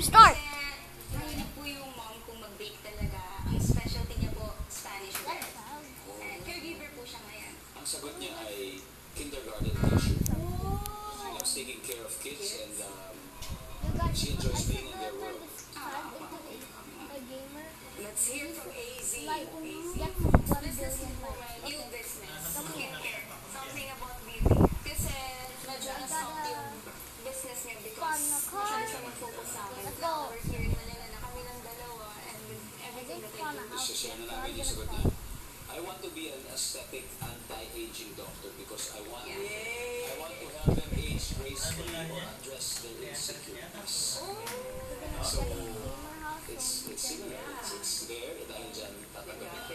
Start! Mahilig po yung mom kung mag-bake talaga. Ang specialty niya po, Spanish bread. And caregiver po siya ngayon. Ang sagot niya ay kindergarten teacher. She loves taking care of kids and she enjoys being in their world. Let's hear from AZ. Like, AZ. get 1 Business billion po, likes. new business. Skincare. Something about beauty. Kasi medyo na-stop yung business niya because masyado siya mag-focus sa akin. Let's Now, go. we're here in Manila na kami ng dalawa and with everything that I do. Share na namin yung sagot niya. I want to be an aesthetic anti-aging doctor because I want to help them age gracefully or address their insecurities. So, it's similar. It's there. Dahil dyan, tatanggapin ko.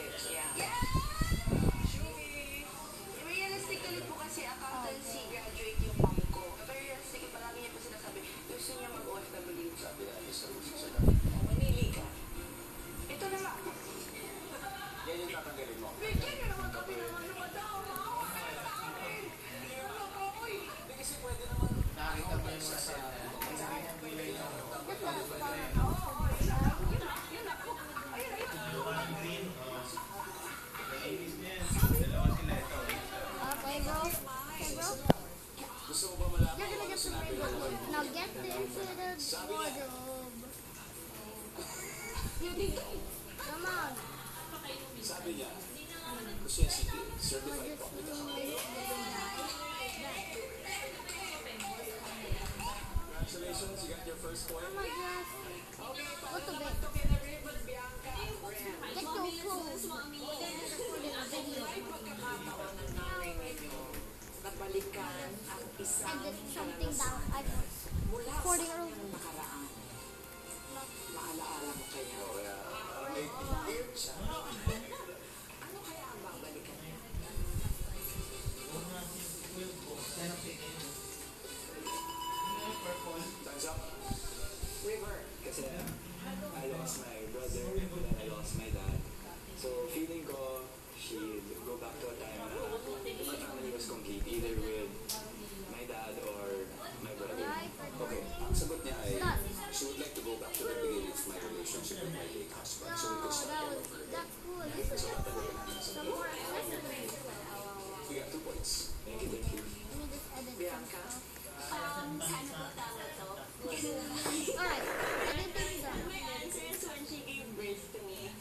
Realistically po kasi accountancy graduate yung mom ko. Pero realistically, palagi niya po sinasabi, gusto niya mag-OFW. Sabi na alis sa Lucy sa Manili ka. Ito na nga. Yan yung tatanggalin mo. Bigyan niyo naman kami ng ano madaw. Makakaya sa amin. Hindi naman ako, oy. Hindi kasi pwede naman. Nakita mo yung mga sa Okay, bro. Okay, bro. Gusto mo ba malaman You're gonna kung ano get some sinabi rainbow. ko? Now get into the wardrobe. Come on. Sabi niya, gusto niya CPA, Certified Public Accountant. Congratulations, you got your first point. Oh my gosh. What the bit? Get so cool. Recording a video. Nabalikan ang isang I did something that I was mula sa recording earlier. kanyang nakaraan. Maalaala mo kaya? Kaya, may weird siya. Ano kaya ang babalikan niya? Time's up. River. Kasi I lost my brother and I lost my dad. So feeling ko, she'd go back to a time na my family was complete, either with my dad or my brother. Okay, ang sagot niya ay, she would like to go back to the beginning of my relationship with my late husband so we could start all over again. That's cool. So tatagalan namin sa Some more accessories. We got 2 points. Thank you, thank you. Let me just edit Bianca? some stuff. Ano po tama to? Alright. Editing done. My answer is when she gave birth to me.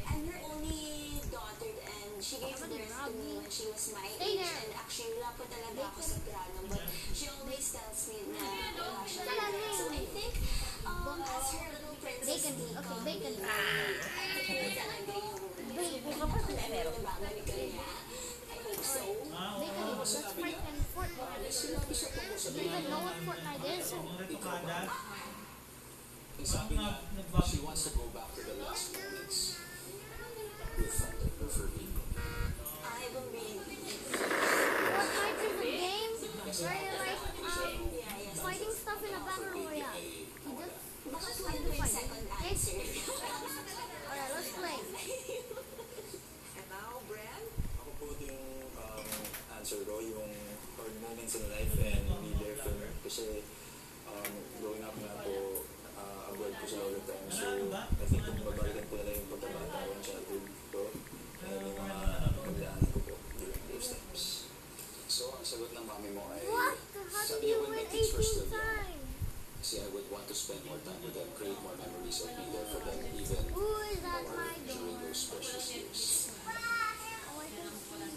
I'm her only daughter and she gave birth to me when she was my Stay age. there. And actually, wala po talaga ako sa plano. But she always tells me na wala siya. Salamin. So I think, as her little princess, Bacon. Okay, bacon. talaga yung nababalikan niya. I hope so. Bacon. Let's play in Fortnite. Do you even know what Fortnite is? And sabi niya, she wants to go back to the last moments with her people. I will be. Fortnite is a game where you like fighting stuff in a battle royale. You just Baka fight tuloy to yung fight. second Okay? answer. Alright, let's play. And now, Bren? Ako po yung answer ko, yung hard moments in life and be there for her. Kasi growing up nga po, abroad ko siya all the time. So I think kung babalikan ko na lang yung pagkabata ko, yung childhood ko, and yung mga pagdaanan ko po during those times. So ang sagot ng mami mo ay, What? How did sabi you niya when win my kids were 18 still young, times? kasi I would want to spend more time with them, create more memories, and be there for them even Ooh, is that more my during door? those precious years. Oh, I can see.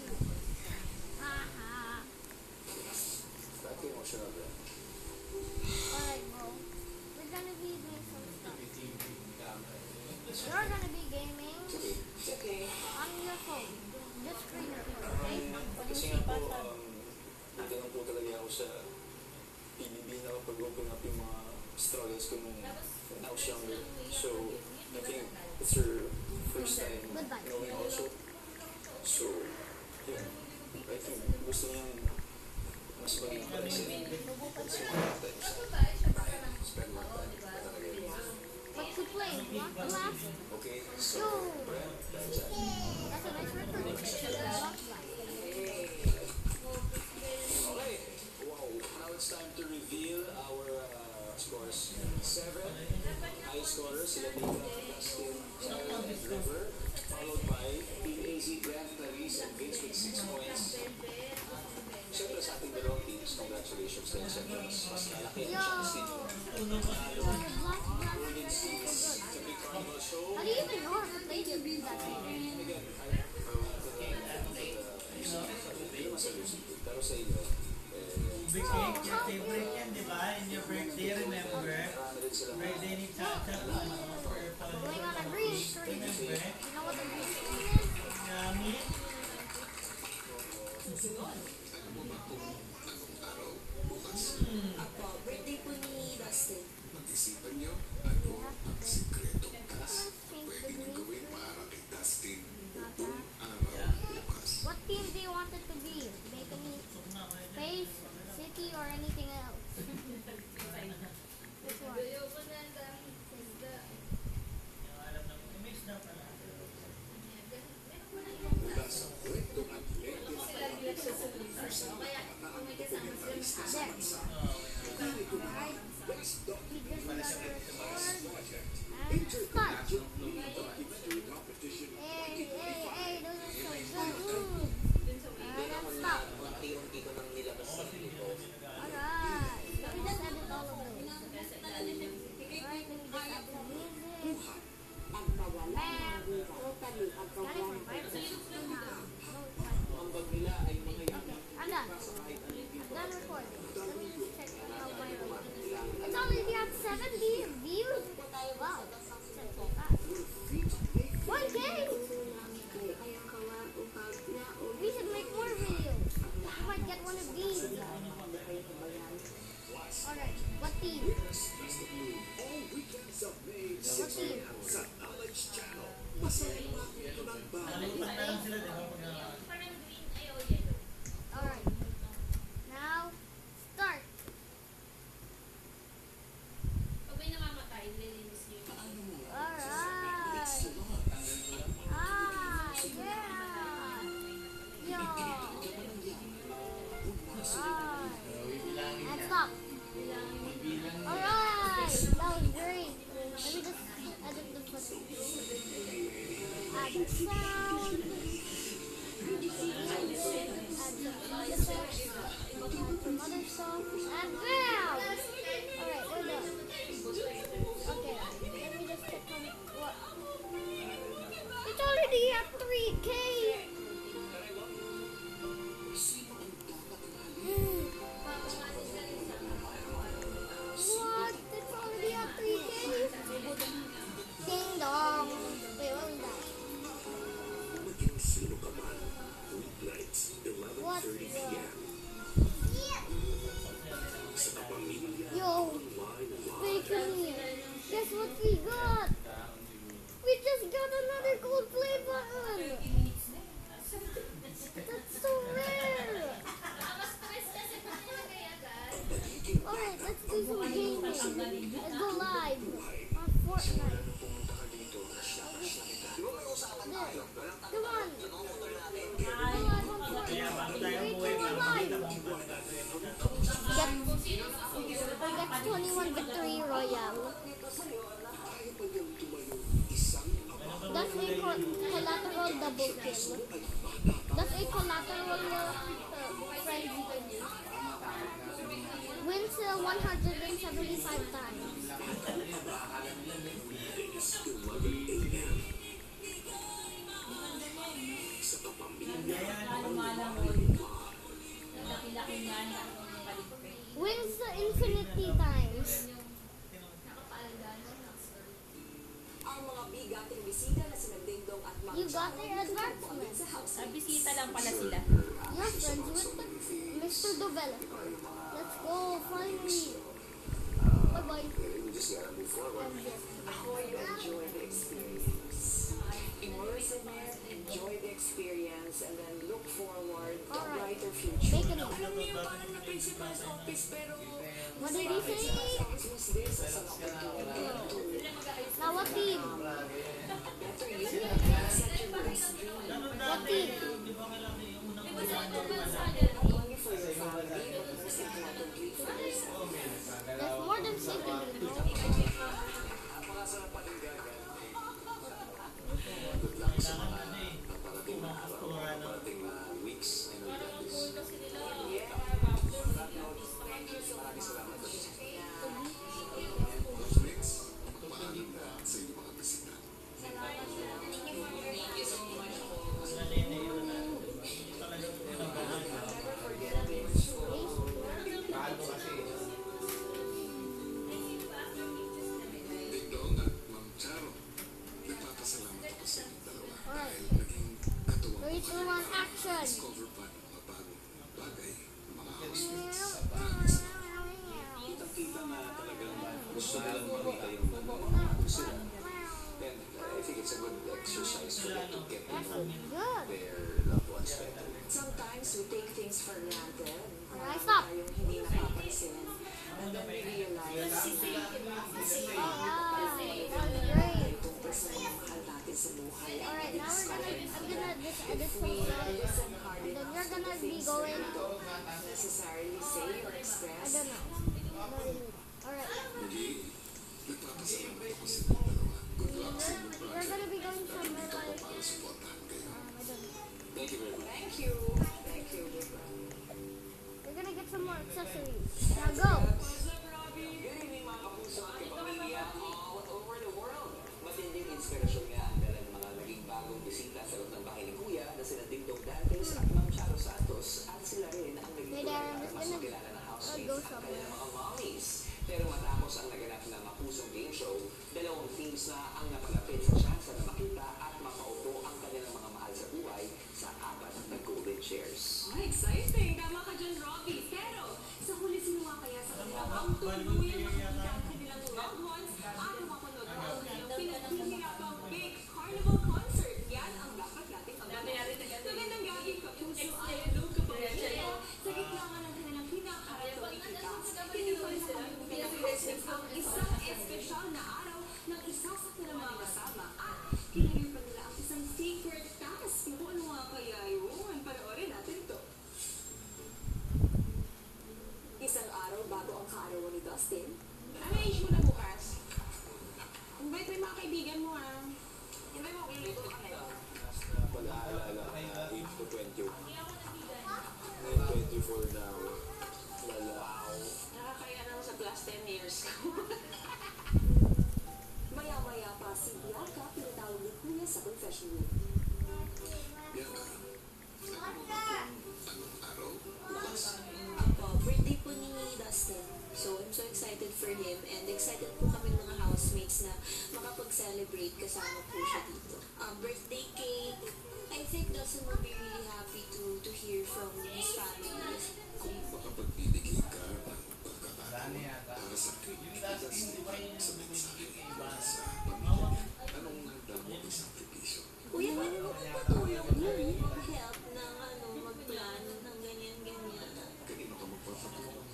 Haha. Ba't ka emotional, Brent? Alright, bro. We're gonna be doing some stuff. You're gonna be gaming Sige. Okay. on your phone. Just screen record, okay? Kasi nga po, nagtanong po talaga ako sa PBB na kapag-open up yung mga struggles ko nung when I was younger. So, I think it's her first time Goodbye. knowing also. So, yeah. I think gusto niyang mas maging present. Mas more time spend more time. Talaga yun. What to play? What to laugh? Okay, so, Yo. Brent, dahil dyan. That's a nice record. Love life. Okay. Wow. Now it's time to reveal our scores 7. High scorers sila Mika, Dustin, Sarah, and River. Followed by Team AZ, Jeff, Clarice, and Vince with 6 points. Siyempre sa ating dalawang teams, congratulations din. Siyempre mas malaki ang chance ninyo. Panalo. Golden Seeds sa Big Carnival Show. How do you even know how to play that game? And again, hindi naman sa music. Pero sa inyo, Big cake, your favorite yan, di ba? In your birthday, remember? marami rin silang Birthday ni Chacha, for your Going on a green screen. Remember? You know what the green screen is? Yummy. Birthday po ni Dustin. Pag-isipan niyo, ano ang sikretong task Change the pwede niyo green gawin screen. para kay Dustin Not buong that. araw bukas. What team do you want it to be? Make any face, city, or anything else? Which one? Mula sa kwentong atlete na isang kapataang dokumentarista sa bansa, narito na ang Best Documentary Project Intercollegiate Media History Competition Hey, 2025. hey, those are so good. Alright, let's stop. unti-unti ko nang nilabas sa dito. Alright, let me just edit all of those. Alright, let me just add the music. ang pawala ng totally ang Got it from programa. Viber. No, it's fine. Ang bag nila ay mga Okay, I'm done. I'm done recording. Let me just check how viral it is. It's already at 70 views. Wow, that's so fast. 1K! We should make more videos. We might get one of these. Alright, what team? All weekend sa May What 6 team? sa Knowledge Channel. Masayang makikita ng bahay. Nalimutan na lang sila, di ba? Alright. Now, start. Alright. Ah, yeah. Yo. Alright. And stop. Alright. That was great. Let me just edit the footage. Add the sound. Add some effects. Add some other stuff. And bam! Alright, we're done. Okay, let me just check what. It's already at 3K! What? It's already at 3K? Ding dong! Wait, what was that? Maging sino ka man. Weeknights, What 11:30 the? p.m. Sa kapamilya, Yo, online live. Bakery! Guess what we got? We just got another Coldplay button! That's so rare! Alright, let's do some gaming. Let's go live on Fortnite. There. Come on! Go live on Kaya bago Fortnite. tayo Wait, umuwi, go para live! makita mo kung paano gagawin. Get 21 Victory Royale. Kaya pa niyang tumayo isang That's a collateral double kill. That's a collateral frenzy kill. Wins 175 times. is 11 a.m. Sa kapamilya, Wins infinity times. Ang mga bigating bisita na sina Dingdong at Mang You got Chao their advancement. sa house. Bisita lang pala sila. You're friends with Mr. Developer. Let's go, finally. Bye-bye. we just gotta move forward. I hope you enjoy the experience. Immerse in it, enjoy the experience, and then look forward to a Alright. brighter future. Bacon. Alam niyo, parang na principal's office, pero What did he say? Christmas this as an opportunity to Now what team? better you and set your best dream. What team? Di ba malaki yung unang buwan? Not only for your family, but most importantly for yourself. There's more than Napakasarap pakinggan. Good luck sa mga paparating na araw, paparating na weeks. I know that is. Maraming salamat. What's next? Magpaalam na sa iyong mga bisita. Ding Dong at Ma'am Charo, nagpapasalamat ako sa inyong dalawa dahil naging katuwang 3, 2, 1, action! discover pa ng mga bagong bagay ng mga housemates. Kitang-kita na talagang gusto nilang makita yung puso. And I think it's a good exercise for them to get to know Good. their loved ones better. Sometimes we take things for granted. Alright, stop. Tayong hindi napapansin. And then we realize That was great. tungkol sa mga mahal natin sa buhay. Alright, now I'm gonna just edit some We stuff. listen hard Then enough we're to gonna the be things going. that we don't necessarily say or I express. don't know. Alright. Muli, nagpapasalamat ako sa inyong dalawa. Good luck sa inyong We're project. gonna be going Nandito somewhere ako like. para suportahan kayo. I don't know. Thank you very much. Thank you. Thank you, Diba? We're gonna get some more accessories. Now go. Good evening mga kapuso at kapamilya all over the world. Matinding inspirasyon nga ang dala ng mga naging bagong bisita sa loob ng bahay ni Kuya na sina Ding Dong Dantes at Ma'am Charo Santos at sila rin ang naging Hey, tulad Darren, para just mas gonna makilala ng go housemates at somewhere. kanilang mga mommies. Pero matapos ang naganap na mapusong game show, dalawang teams na ang napalapit sa tsansa na makita at makaupo ang kanilang mga mahal sa buhay sa apat na golden chairs. Ay, exciting! Tama ka dyan, Robbie. Pero, sa huli sino nga kaya sa kanilang ang tuluyang makikita ang kanilang loved ones at mapanood ang kanilang pinaghihirapang big carnival concert. Yan ang dapat nating abangan. Magandang gabi, kapuso at hello kapamilya. Sa gitna nga ng kanilang pinakaharap na ikita, hindi pa rin nakalimutan ng housemates ang isang espesyal na araw ng isa sa kanilang mga kasama at kinayupan nila ang isang secret task. Kung ano nga kaya yun, panoorin natin to. Isang araw bago ang kaarawan ni Dustin, Ano age mo na bukas? Invite mo yung mga kaibigan mo ah. Invite mo, luluto ka na. Pag-aalala na 8 to 20. Ngayon 24 na ako. Wow. Nakakaya naman sa plus 10 years ko. maya-maya pa si Bianca pinatawag ni Kuya sa confession room. Bianca, alam mo ba kung anong araw? Bukas. Birthday po ni Dustin. So, I'm so excited for him and excited po kami mga housemates na makapag-celebrate kasama po siya dito. Birthday cake. I think Dustin will be really happy to hear from his family. Kung makapagbibigay ka ng pagkakataon para sa kaibigan sa mensahe para sa pamilya, anong handa mo ang sakripisyo? Kuya, paano mo patulong yun? Mag-help ng mag-plan ng ganyan-ganyan. Kanino ka magpapatulong?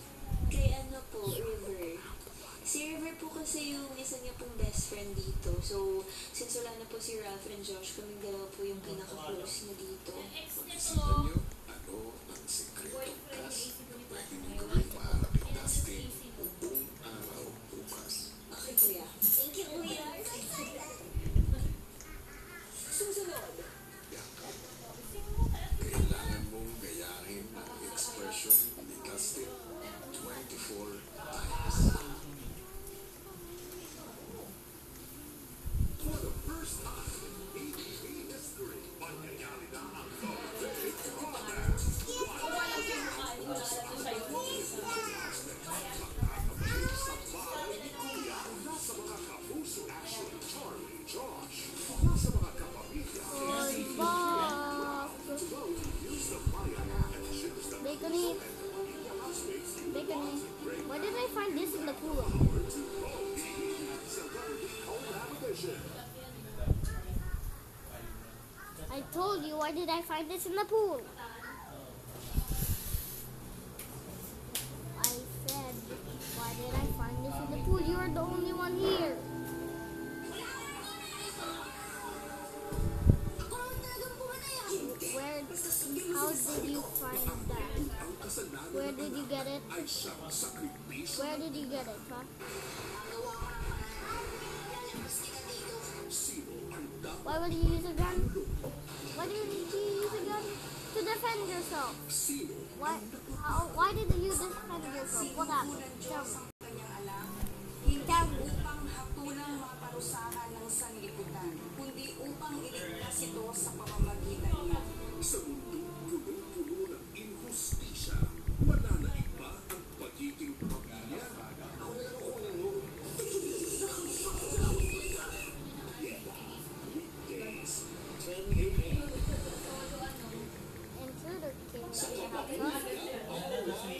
Kay po, River. Si River po kasi yung isa niya pong best friend dito. So, since wala na po si Ralph and Josh, kaming dalawa po yung pinaka-close niya dito. Pag-isipan niyo ano ang sekretong task na pwede mong gawin para kay Dustin buong araw bukas. Okay, Kuya. Thank you, Kuya. Susunod, Bianca, kailangan mong gayahin ang expression ni Dustin 24 times. For the first time in ABA history, mangyayari na ang perfect romance. Makakapit sa bahay ni Kuya, nasa mga kapuso action, Charlie, Josh, nasa mga kapamilya, Fuck. use the fire and choose the Bacony. Bacony. Why did I find this in the pool? I told you, why did I find this in the pool? I said, why did I find this in the pool? You are the only one here. Where, how did you find that? Where did you get it? ay siyang sakripisyo. Where did you get it, huh? Sino ang dapat Why would you use a gun? Why did you use a gun? To defend yourself. sino Why did you defend yourself? What happened? Tell me. Kanyang alam, hindi upang hatulang mga parusahan ng sanlibutan, kundi upang iligtas ito sa pamamagitan niya. sa mundo punong-puno ng injustisya, mananaig ba ang pagiging pamilya? Weekdays, 10 a.m. Intruder came to the house,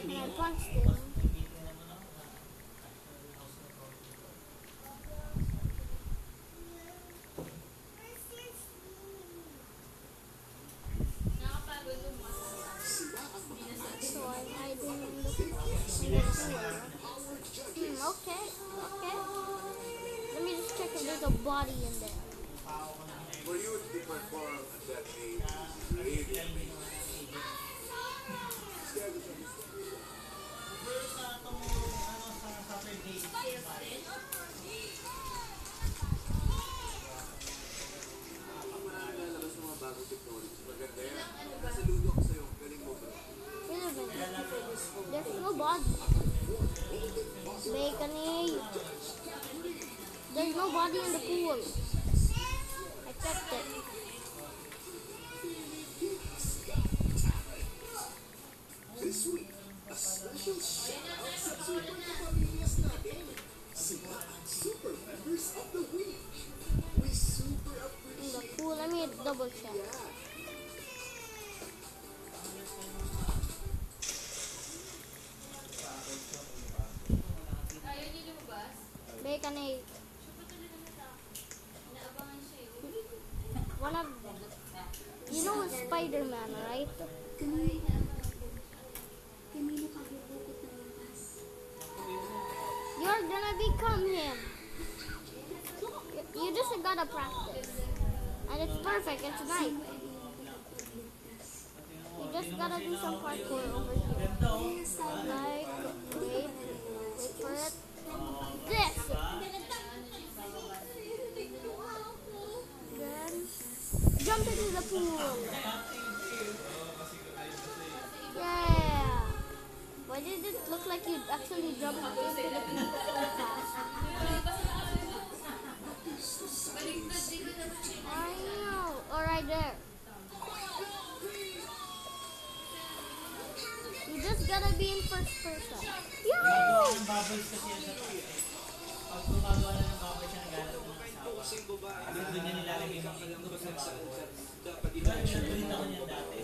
and I punched him. So I'm hiding in the pool. Okay. Let me just check if there's a body in there. For you to perform at that age, really amazing. Pero sa itong, sa Saturday, Lalabas ng mga bagong technology. Maganda yan. Saludo ako sa'yo. Galing mo, bro. Wait a minute. There's no body. Bacony. There's no body in the pool. I checked it. This week, a special shout-out sa super kapamilyas natin. Sila ang super members of the week. We super In the appreciate pool. Let me double check. that. Bacony. One of you know Spider-Man, right? You're gonna become him. You just gotta practice. And it's perfect, it's nice. You just gotta do some parkour over here. Like, wait for it. This! Then, jump into the pool. Yeah! Why did it look like you actually jumped into the pool so fast? I know. Alright, there. You just gotta be in first person. gumagawa Yay! ng bubbles kasi yan sa pag gumagawa na ng bubbles siya naghanap ng asawa. Doon niya nilalagay yung itlog sa bubbles. Diba, nag-treat ako niyan dati.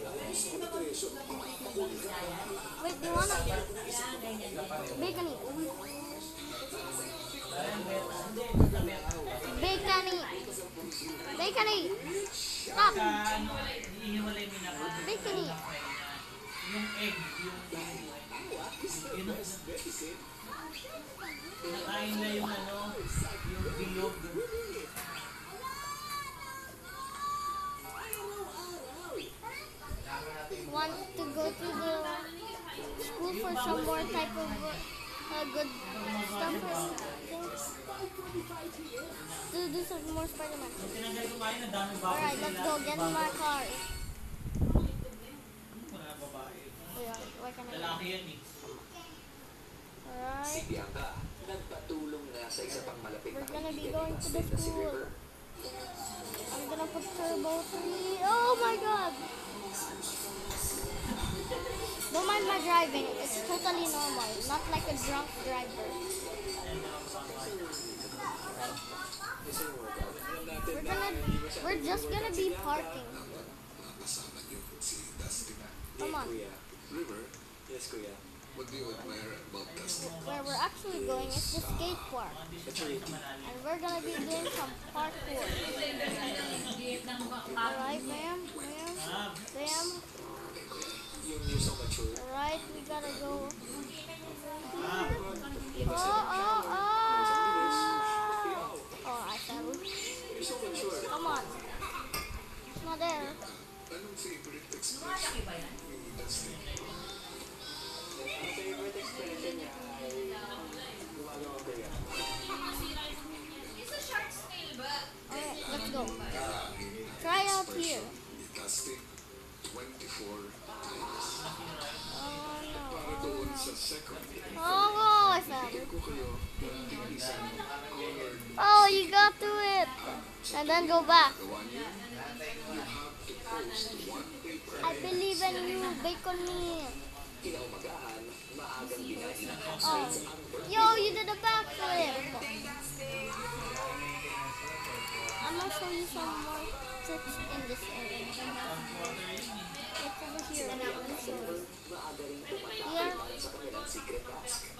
Wait, you wanna... Bacony. Bacony. Bacony. Stop. Sa ano, iiwalay mo na Bacony. yung egg, yung nakain na yung ano, yung bilog. Want to go to the school for some more type of good stuff or things? To do some more Spider-Man. Yung tinanggal ko kain, ang daming bubbles. Alright, let's go. Get in my car. Mga babae. Yeah, why can I? Lalaki yan eh. Alright. Si Bianca, nagpatulong na sa isa pang malapit We're na gonna be kaibigan going ni to the Bastet na si school. River. I'm gonna put turbo 3. Oh my god! Don't mind my driving. It's totally normal. Not like a drunk driver. We're just gonna be parking. Kasama niyo si Dustin. Come on. Kuya. River, Yes, kuya. what do you admire about Dustin? Where we're actually going is the skate park. And we're gonna be doing some parkour. Alright, ma'am. Ma'am. You're so mature. Alright, we gotta go. Oh, I fell. You're so mature. Come on. It's not there. Anong favorite expression ni Dustin? Ang favorite expression Second, Oh, I fell. ko kayo ng isang colored Oh, you got to it. And then go back. gawa niyo. You have to post one paper. I believe in you, bacon me. Kinaumagahan, maagang binahin ng Oh, housemates ang birthday. yo, you did a backflip. I'm gonna show you some more tricks in this area. Look over here. I'm gonna show you. Maaga rin tumatapos Here. para sa kanilang secret task.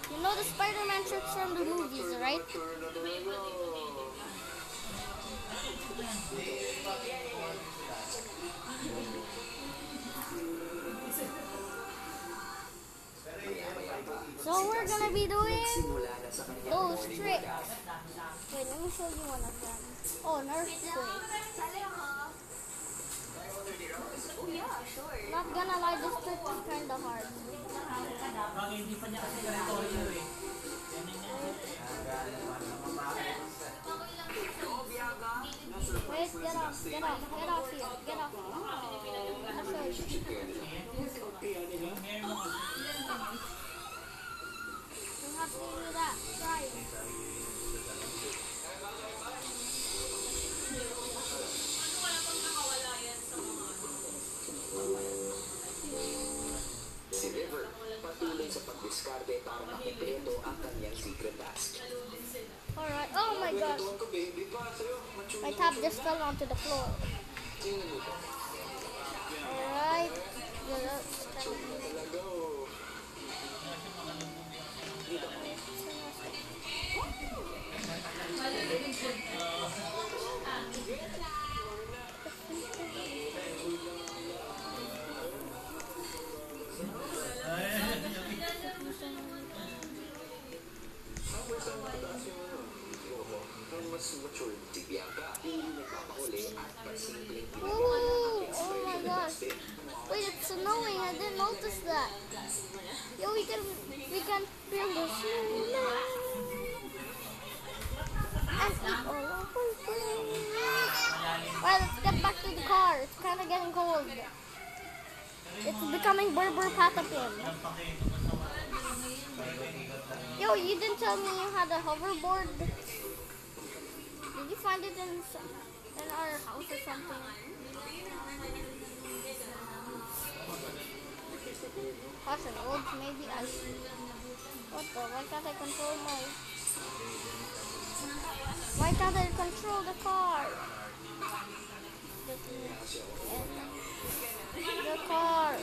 You know the Spider-Man tricks from the movies, right? So we're gonna be doing Simula na sa kanilang those morning tricks. workout. Wait, let me show you one of them. Oh, Nerf twig. Oh yeah, sure. Not gonna lie, this trick is kinda hard. Bagay, hindi pa niya kasi territorio eh. Wait, get off here, get off here. I'll show you. Ngayon mo kasi. You have to do that. Try it. Si River, patuloy sa pagdiskarte para makumpleto ang kanyang secret task. Alright. Oh my gosh. Tuwan ko, baby pa, sa'yo. Mature My tab just fell onto the floor. Tingnan mo ba? Alright. Talaga, oh. Ang mas mature si Bianca, hindi nagpapahuli at pasimpleng Ooh, oh my gosh. Wait, it's snowing. I didn't notice that. Yo, we can feel the snow. And eat all of our things. Well, let's get back to the car. It's kind of getting cold. It's becoming Berber Patapin. Yo, you didn't tell me you had a hoverboard. Did you find it in our house or something? Caution, roads may be icy. What the? Why can't I control my... Why can't I control the car? The car.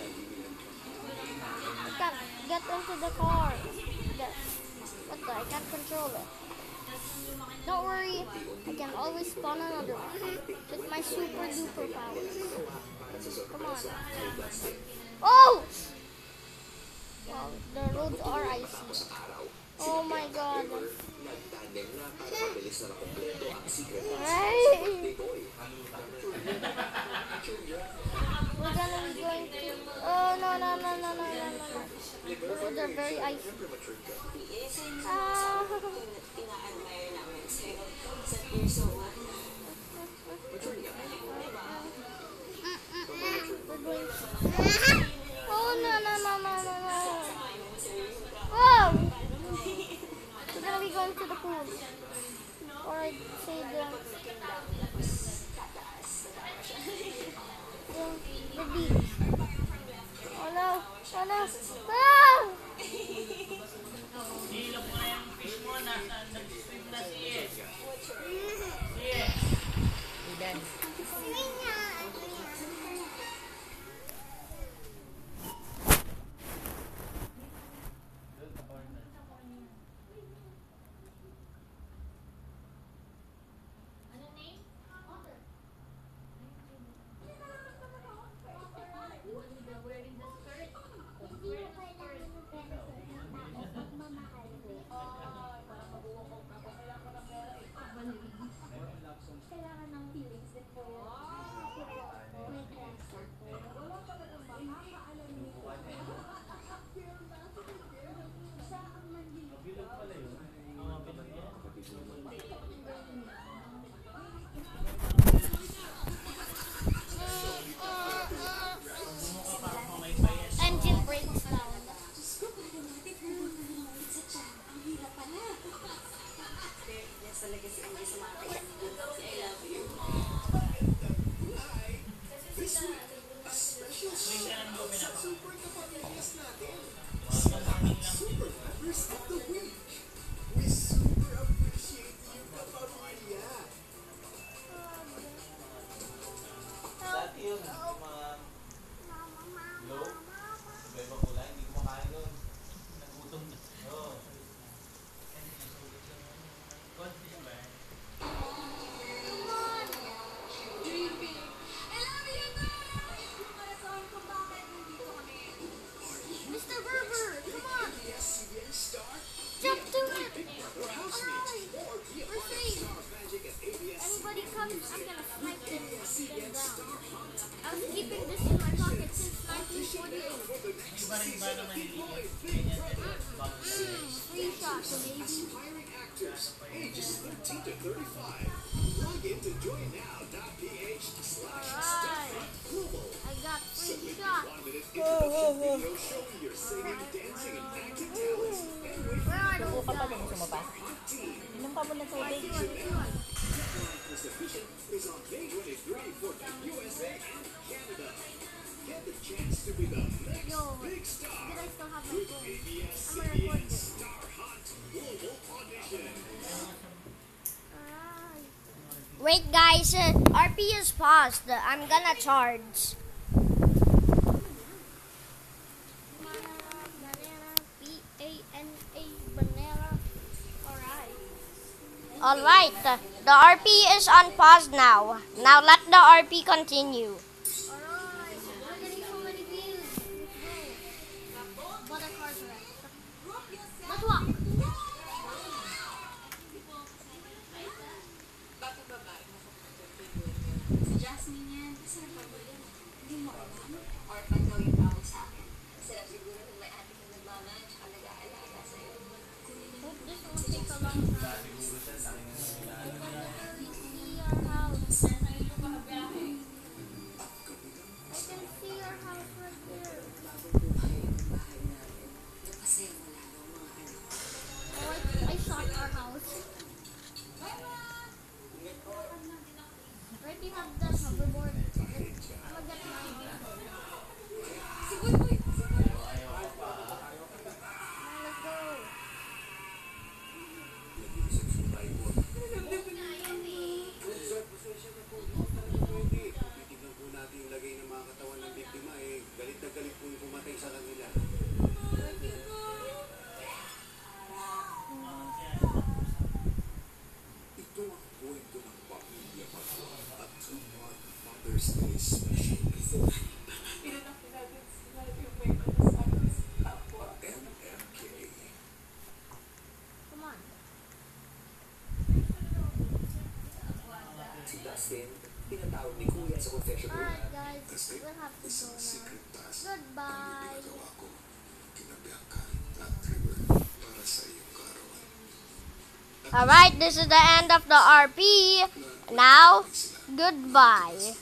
I can't get into the car. What the? I can't control it. Don't worry, I can always spawn another one with my super duper powers. Come on. Oh! Wow, the roads are icy. Oh my god. nagtandem na para mabilis na nakumpleto ang secret task. Right. Birthday boy. We're gonna be going to... Oh, no. Oh, they're very icy. Ah. Ina-admire namin sa'yo. Sa you're so We're going... Oh, no. Oh! We're gonna be going to the pool. Or I'd say the beach. Oh no! Ah! Nilog mo na yung fish mo, nag-swim na siya. Wearing the skirt. Super Members of the Week. We super appreciate you, kapamilya. Dati yun, yung mga low, iba-iba kulay, hindi ko makain nun. Nagutom na. Oo. Goldfish ba yan? Mr. Berber, come on! ABS-CBN star, Jump to it! or housemates, or be a We're part of free! Star Magic at ABS. Anybody comes, I'm gonna snipe them and down. I was keeping this in my pocket since 1948. Iba na maniliit. Ganyan din. Free shot, baby. Aspiring actors, ages 13 to 35. Log in to joinnow.ph/StarHuntGlobal. I got free shot. 1-minute introduction video showing your singing, dancing, and acting talents. And wait for Where are those Buka pa guys? din sumaba. Hunt Team. Inom ka muna tubig. This division is on May 23 for the USA and Canada. Get the chance to be the next Yo, big star did I still have my with phone? ABS-CBN Star Hunt Global Audition. Wait guys, RP is paused. I'm gonna charge. Banana, B-A-N-A, banana. Alright, the RP is on pause now. Now let the RP continue. Alright, we're getting so many views. But the car's wrecked. Let's walk. Bakit babae mo si Jasmine yan? Kasi nagpapalyan. Hindi mo alam. Orphan daw yung tawag sa akin. Sarap siguro kung may ate kang nagmama at saka nag-aalaga sa'yo. Hope this won't take a long time. I can see your house right there. Bahay namin. Napasaya mo lalo ang mga anak ko. Oh, I shot our house. Right, you have that hoverboard. I'm gonna get mine. Let's go. Titignan po natin yung lagay ng mga katawan ng biktima, galit na galit po yung pumatay sa kanila. Ito ang kwento ng pamilya at Mark Father's Day special. Pinanakit natin sila yung may malasakit sa kapwa. MMK. Come on. Si Dustin, tinatawag ni Kuya sa confession room. Alright guys, we'll have to go now. Goodbye. Ko, kinabiyak ka at Trevor para sa iyong kaarawan. Alright, this is the end of the RP. Now, goodbye.